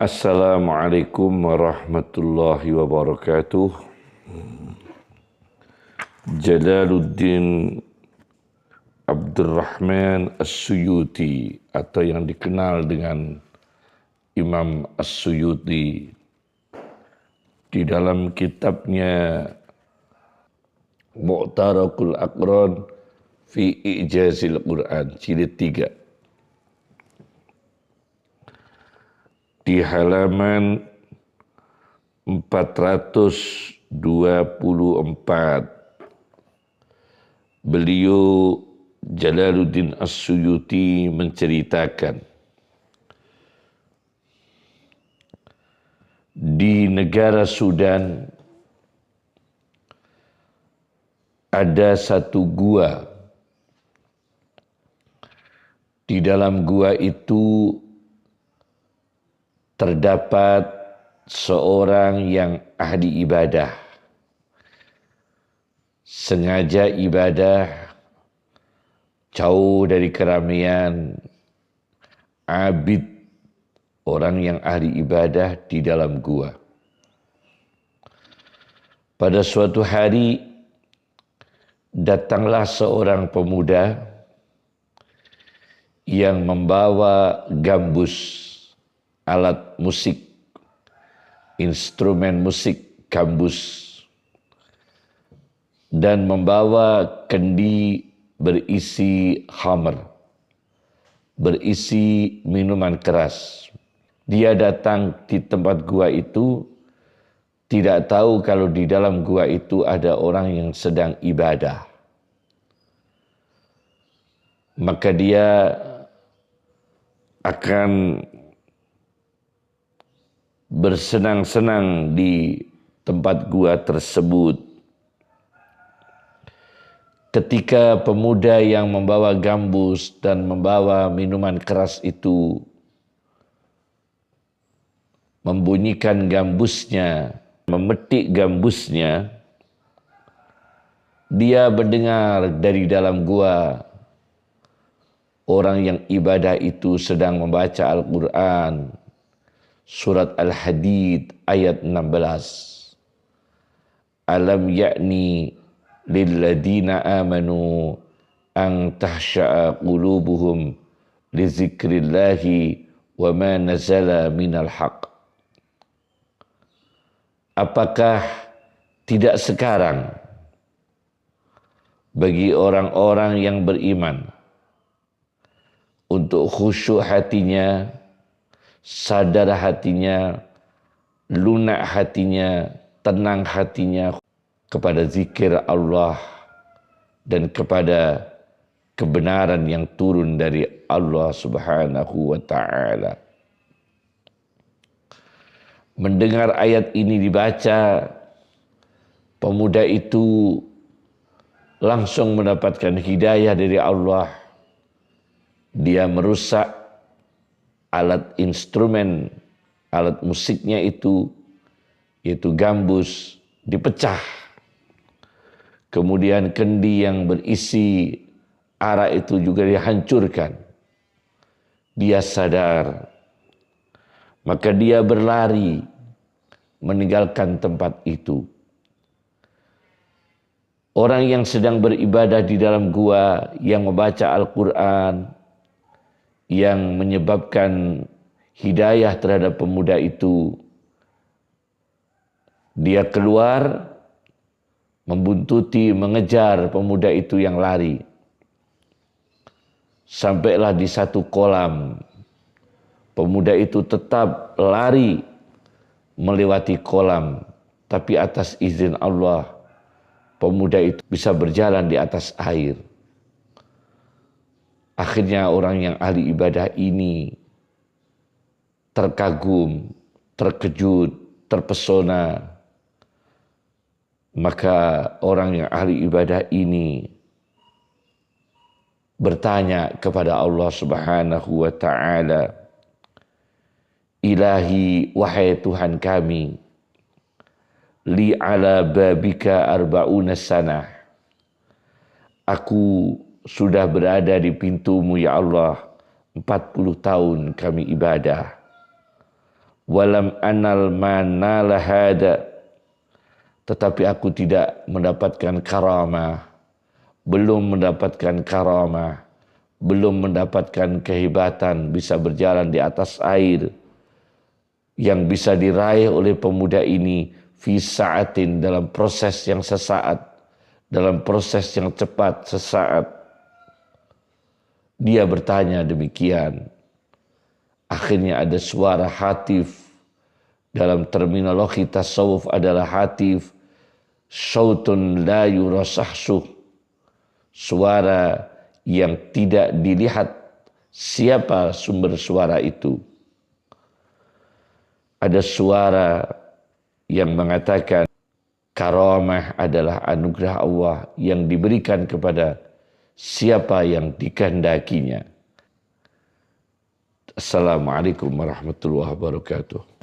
Assalamualaikum warahmatullahi wabarakatuh. Jalaluddin Abdurrahman As-Suyuti atau yang dikenal dengan Imam As-Suyuti di dalam kitabnya Mu'tarakul Aqran fi Ijazil Quran jilid 3 di halaman 424 beliau Jalaluddin As-Suyuti menceritakan di negara Sudan ada satu gua. Di dalam gua itu terdapat seorang yang ahli ibadah. Sengaja ibadah jauh dari keramaian, abid, orang yang ahli ibadah di dalam gua. Pada suatu hari datanglah seorang pemuda yang membawa gambus, alat musik, instrumen musik gambus, dan membawa kendi berisi khamr, berisi minuman keras. Dia datang di tempat gua itu, tidak tahu kalau di dalam gua itu ada orang yang sedang ibadah. Maka dia akan bersenang-senang di tempat gua tersebut. Ketika pemuda yang membawa gambus dan membawa minuman keras itu membunyikan gambusnya, memetik gambusnya, dia mendengar dari dalam gua orang yang ibadah itu sedang membaca Al-Quran, surat Al-Hadid ayat 16. Alam ya'ni lilladina amanu an tahsya'a qulubuhum li zikrillahi wa ma nazala minal haq. Apakah tidak sekarang bagi orang-orang yang beriman untuk khusyuk hatinya, sadar hatinya, lunak hatinya, tenang hatinya kepada zikir Allah dan kepada kebenaran yang turun dari Allah Subhanahu wa ta'ala. Mendengar ayat ini dibaca, pemuda itu langsung mendapatkan hidayah dari Allah. Dia merusak alat instrumen, alat musiknya itu, yaitu gambus, dipecah. Kemudian kendi yang berisi arak itu juga dihancurkan. Dia sadar. Maka dia berlari meninggalkan tempat itu. Orang yang sedang beribadah di dalam gua, yang membaca Al-Quran, yang menyebabkan hidayah terhadap pemuda itu, dia keluar membuntuti, mengejar pemuda itu yang lari. Sampailah di satu kolam. Pemuda itu tetap lari melewati kolam, tapi atas izin Allah, pemuda itu bisa berjalan di atas air. Akhirnya orang yang ahli ibadah ini terkagum, terkejut, terpesona. Maka orang yang ahli ibadah ini bertanya kepada Allah Subhanahu wa ta'ala, Ilahi, wahai Tuhan kami, li ala babika arba'una sanah. Aku sudah berada di pintumu ya Allah 40 tahun kami ibadah. walam anal manala hada, tetapi aku tidak mendapatkan karamah, belum mendapatkan karamah, belum mendapatkan kehebatan bisa berjalan di atas air yang bisa diraih oleh pemuda ini fi sa'atin, dalam proses yang sesaat, dalam proses yang cepat sesaat. Dia bertanya demikian. Akhirnya ada suara hatif. Dalam terminologi tasawuf adalah hatif, sautun la yurasahsuh, suara yang tidak dilihat siapa sumber suara itu. Ada suara yang mengatakan karamah adalah anugerah Allah yang diberikan kepada siapa yang dikehendakinya. Assalamualaikum warahmatullahi wabarakatuh.